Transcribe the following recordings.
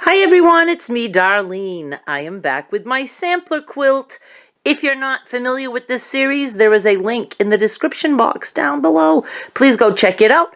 Hi everyone, it's me, Darlene. I am back with my sampler quilt. If you're not familiar with this series, there is a link in the description box down below. Please go check it out.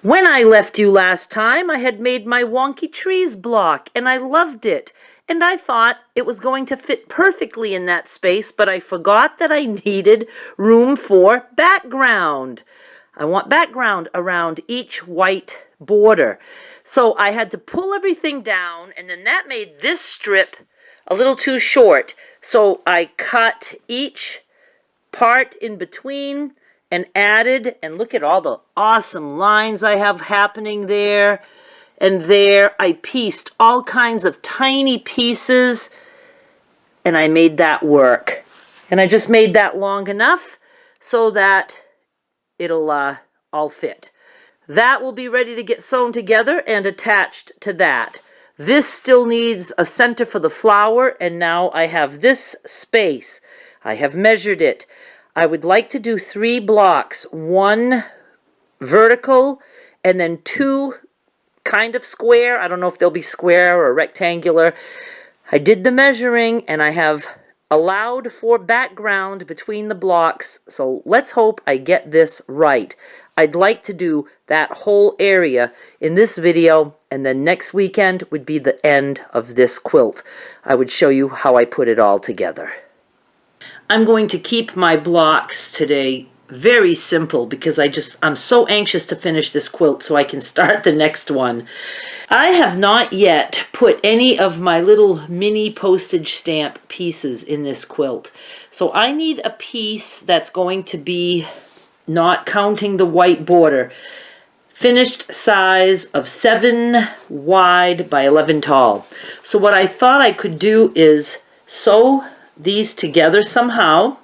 When I left you last time, I had made my wonky trees block, and I loved it. And I thought it was going to fit perfectly in that space, but I forgot that I needed room for background. I want background around each white border. So I had to pull everything down, and then that made this strip a little too short. So I cut each part in between and added, and look at all the awesome lines I have happening there and there. I pieced all kinds of tiny pieces, and I made that work. And I just made that long enough so that it'll all fit. That will be ready to get sewn together and attached to that. This still needs a center for the flower, and now I have this space. I have measured it. I would like to do 3 blocks, 1 vertical and then 2 kind of square. I don't know if they'll be square or rectangular. I did the measuring, and I have allowed for background between the blocks, so let's hope I get this right. I'd like to do that whole area in this video, and then next weekend would be the end of this quilt. I would show you how I put it all together. I'm going to keep my blocks today very simple because I'm so anxious to finish this quilt so I can start the next one. I have not yet put any of my little mini postage stamp pieces in this quilt. So I need a piece that's going to be, not counting the white border, finished size of 7 wide by 11 tall. So what I thought I could do is sew these together somehow.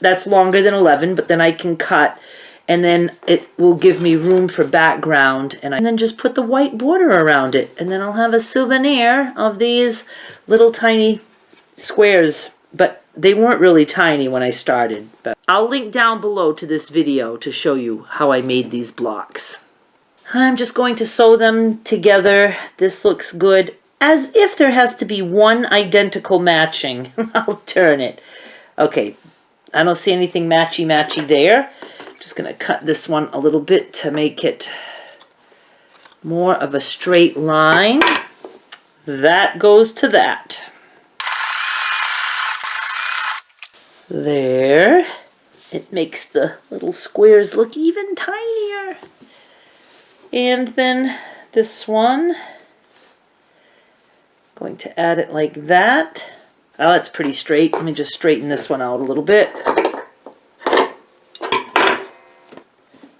That's longer than 11, but then I can cut, and then it will give me room for background, and then just put the white border around it, and then I'll have a souvenir of these little tiny squares. But they weren't really tiny when I started. But I'll link down below to this video to show you how I made these blocks. I'm just going to sew them together. This looks good, as if there has to be one identical matching. I'll turn it. Okay. I don't see anything matchy-matchy there. I'm just going to cut this one a little bit to make it more of a straight line. That goes to that. There. It makes the little squares look even tinier. And then this one, going to add it like that. Oh, that's pretty straight. Let me just straighten this one out a little bit.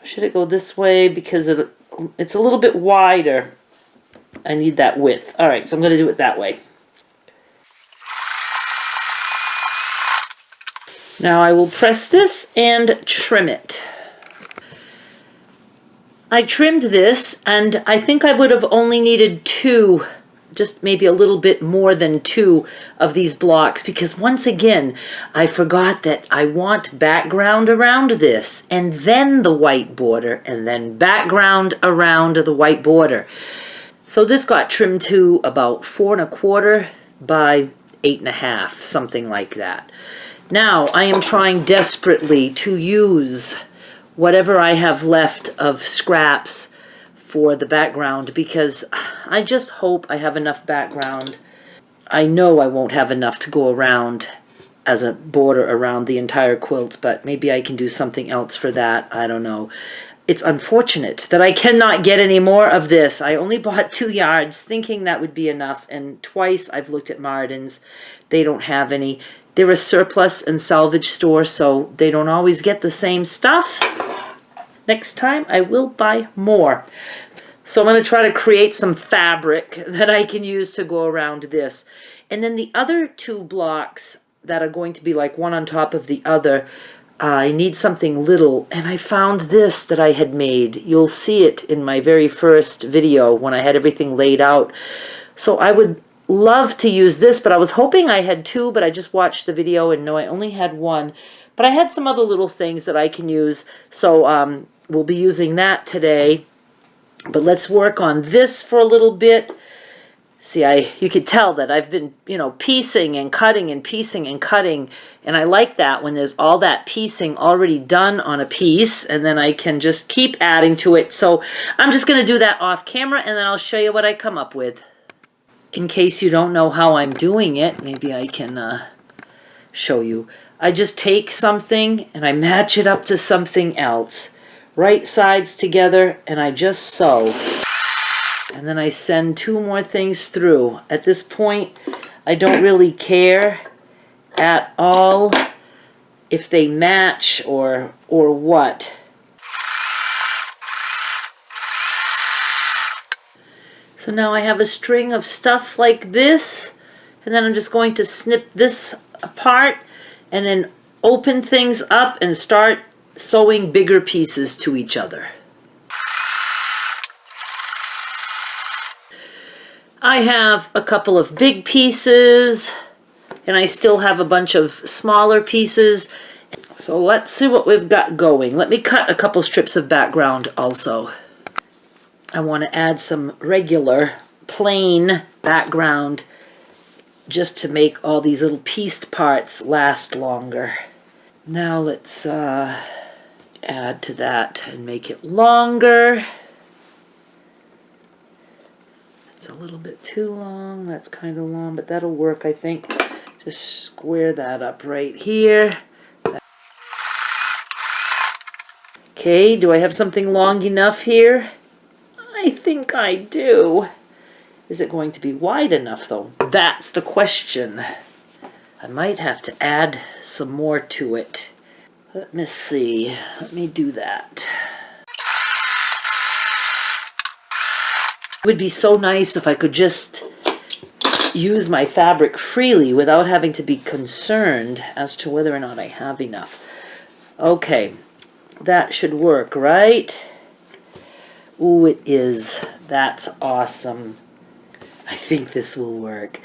Should it go this way? Because it's a little bit wider. I need that width. All right, so I'm going to do it that way. Now I will press this and trim it. I trimmed this, and I think I would have only needed 2, just maybe a little bit more than 2 of these blocks, because once again I forgot that I want background around this, and then the white border, and then background around the white border. So this got trimmed to about 4 1/4 by 8 1/2, something like that. Now I am trying desperately to use whatever I have left of scraps for the background, because I just hope I have enough background. I know I won't have enough to go around as a border around the entire quilt, but maybe I can do something else for that. I don't know. It's unfortunate that I cannot get any more of this. I only bought 2 yards thinking that would be enough, and twice I've looked at Martin's. They don't have any. They're a surplus and salvage store, so they don't always get the same stuff. Next time I will buy more. So I'm going to try to create some fabric that I can use to go around this. And then the other 2 blocks that are going to be like one on top of the other, I need something little, and I found this that I had made. You'll see it in my very first video when I had everything laid out. So I would love to use this, but I was hoping I had 2, but I just watched the video and no, I only had 1. But I had some other little things that I can use, so we'll be using that today. But let's work on this for a little bit, See, you could tell that I've been, piecing and cutting and piecing and cutting, and I like that when there's all that piecing already done on a piece, and then I can just keep adding to it. So I'm just going to do that off camera, and then I'll show you what I come up with. In case you don't know how I'm doing it, maybe I can show you. I just take something and I match it up to something else. Right sides together, and I just sew. And then I send 2 more things through. At this point, I don't really care at all if they match or what. So now I have a string of stuff like this, and then I'm just going to snip this apart and then open things up and start sewing bigger pieces to each other. I have a couple of big pieces, and I still have a bunch of smaller pieces. So let's see what we've got going. Let me cut a couple strips of background also. I want to add some regular, plain background just to make all these little pieced parts last longer. Now let's add to that and make it longer. It's a little bit too long. That's kind of long, but that'll work, I think. Just square that up right here. Okay, do I have something long enough here? I think I do. Is it going to be wide enough, though? That's the question. I might have to add some more to it. Let me see. Let me do that. It would be so nice if I could just use my fabric freely without having to be concerned as to whether or not I have enough. Okay, that should work, right? Ooh, it is. That's awesome. I think this will work.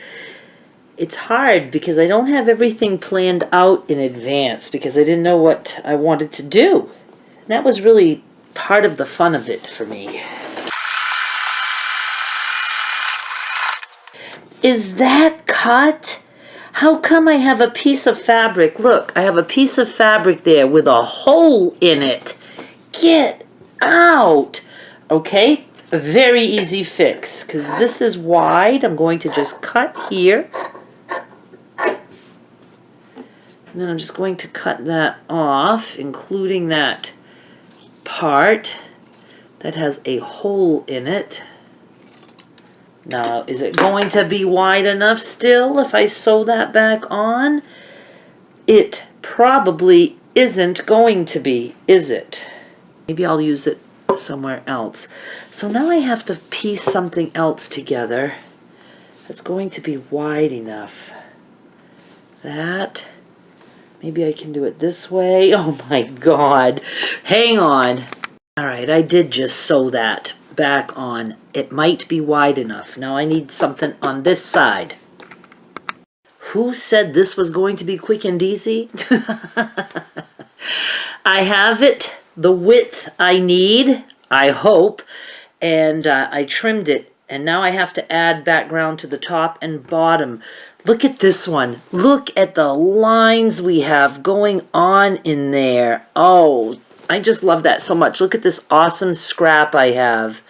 It's hard because I don't have everything planned out in advance because I didn't know what I wanted to do. And that was really part of the fun of it for me. Is that cut? How come I have a piece of fabric? Look, I have a piece of fabric there with a hole in it. Get out! Okay, a very easy fix because this is wide. I'm going to just cut here. And then I'm just going to cut that off, including that part that has a hole in it. Now, is it going to be wide enough still if I sew that back on? It probably isn't going to be, is it? Maybe I'll use it somewhere else. So now I have to piece something else together that's going to be wide enough. That, maybe I can do it this way. Oh my God, hang on. All right, I did just sew that back on. It might be wide enough. Now I need something on this side. Who said this was going to be quick and easy? I have it the width I need, I hope, and I trimmed it, and now I have to add background to the top and bottom. Look at this one. Look at the lines we have going on in there. Oh, I just love that so much. Look at this awesome scrap I have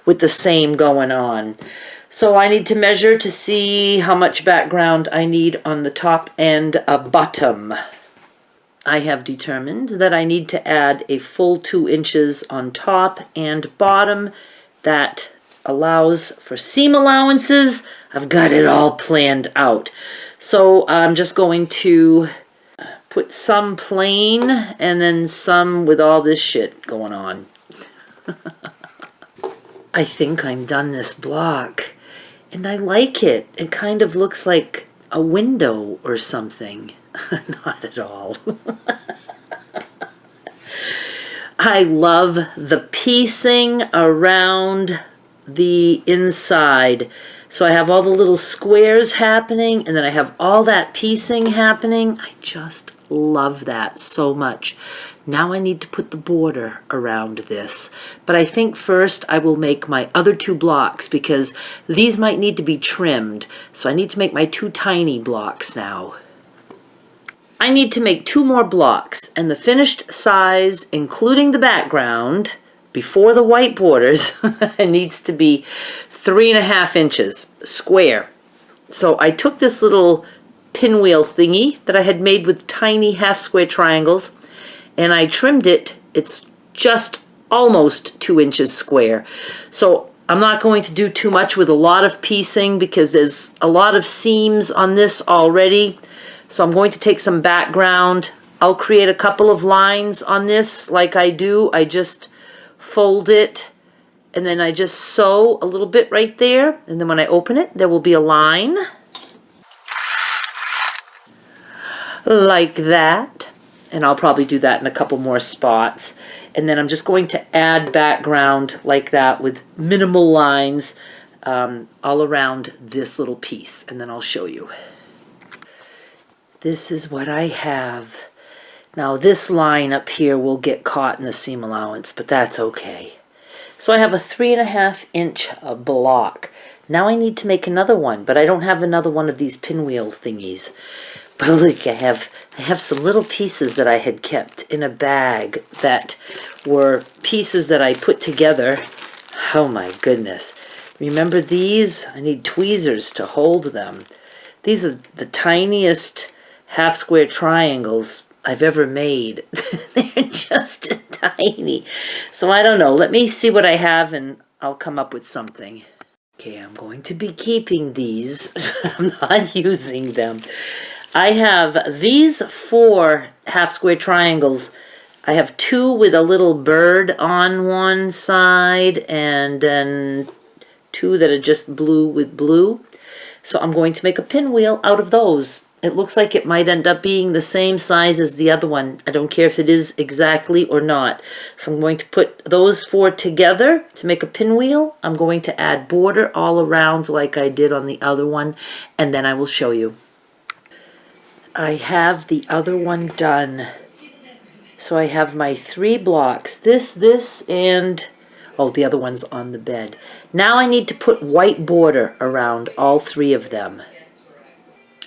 with the same going on. So I need to measure to see how much background I need on the top and a bottom. I have determined that I need to add a full 2 inches on top and bottom. That allows for seam allowances. I've got it all planned out. So I'm just going to put some plain and then some with all this shit going on. I think I'm done this block, and I like it. It kind of looks like a window or something. Not at all. I love the piecing around the inside. So I have all the little squares happening, and then I have all that piecing happening. I just love that so much. Now I need to put the border around this. But I think first I will make my other 2 blocks because these might need to be trimmed. So I need to make my 2 tiny blocks now. I need to make 2 more blocks, and the finished size, including the background, before the white borders, needs to be 3.5 inches square. So I took this little pinwheel thingy that I had made with tiny half square triangles, and I trimmed it. It's just almost 2 inches square. So I'm not going to do too much with a lot of piecing because there's a lot of seams on this already. So I'm going to take some background. I'll create a couple of lines on this like I do. I just fold it and then I just sew a little bit right there. And then when I open it, there will be a line like that. And I'll probably do that in a couple more spots. And then I'm just going to add background like that with minimal lines all around this little piece. And then I'll show you. This is what I have. Now this line up here will get caught in the seam allowance, but that's okay. So I have a 3.5 inch block. Now I need to make another one, but I don't have another one of these pinwheel thingies. But look, I have some little pieces that I had kept in a bag that were pieces that I put together. Oh my goodness. Remember these? I need tweezers to hold them. These are the tiniest half square triangles I've ever made. They're just tiny. So I don't know. Let me see what I have and I'll come up with something. Okay, I'm going to be keeping these. I'm not using them. I have these 4 half square triangles. I have 2 with a little bird on one side and then 2 that are just blue with blue. So I'm going to make a pinwheel out of those. It looks like it might end up being the same size as the other one. I don't care if it is exactly or not. So I'm going to put those 4 together to make a pinwheel. I'm going to add border all around like I did on the other one, and then I will show you. I have the other one done. So I have my 3 blocks. This, and oh, the other one's on the bed. Now I need to put white border around all 3 of them.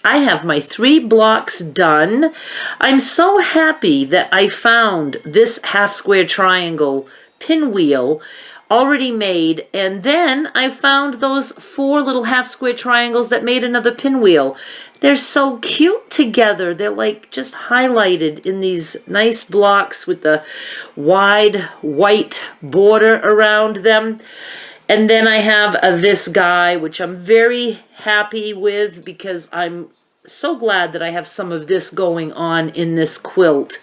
I have my 3 blocks done. I'm so happy that I found this half square triangle pinwheel already made, and then I found those 4 little half square triangles that made another pinwheel. They're so cute together. They're like just highlighted in these nice blocks with the wide white border around them. And then I have this guy, which I'm very happy with because I'm so glad that I have some of this going on in this quilt.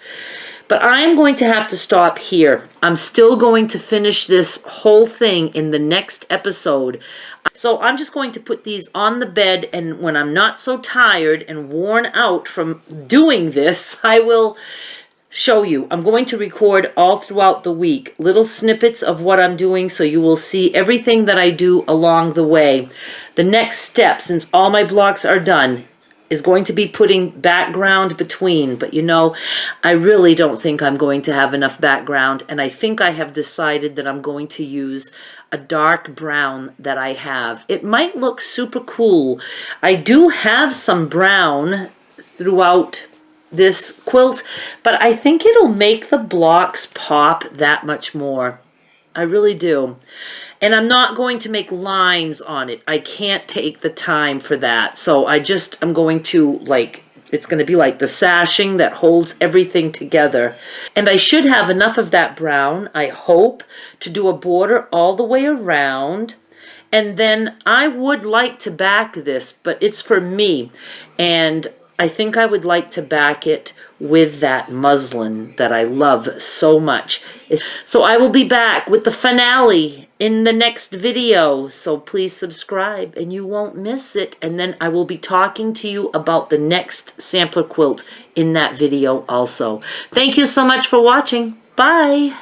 But I'm going to have to stop here. I'm still going to finish this whole thing in the next episode. So I'm just going to put these on the bed, and when I'm not so tired and worn out from doing this, I will show you. I'm going to record all throughout the week little snippets of what I'm doing so you will see everything that I do along the way. The next step, since all my blocks are done, is going to be putting background between, but you know, I really don't think I'm going to have enough background, and I think I have decided that I'm going to use a dark brown that I have. It might look super cool. I do have some brown throughout this quilt, but I think it'll make the blocks pop that much more. I really do. And I'm not going to make lines on it. I can't take the time for that. So I'm going to, it's going to be like the sashing that holds everything together. And I should have enough of that brown, I hope, to do a border all the way around. And then I would like to back this, but it's for me. And I think I would like to back it with that muslin that I love so much. So I will be back with the finale in the next video. So please subscribe and you won't miss it. And then I will be talking to you about the next sampler quilt in that video also. Thank you so much for watching. Bye.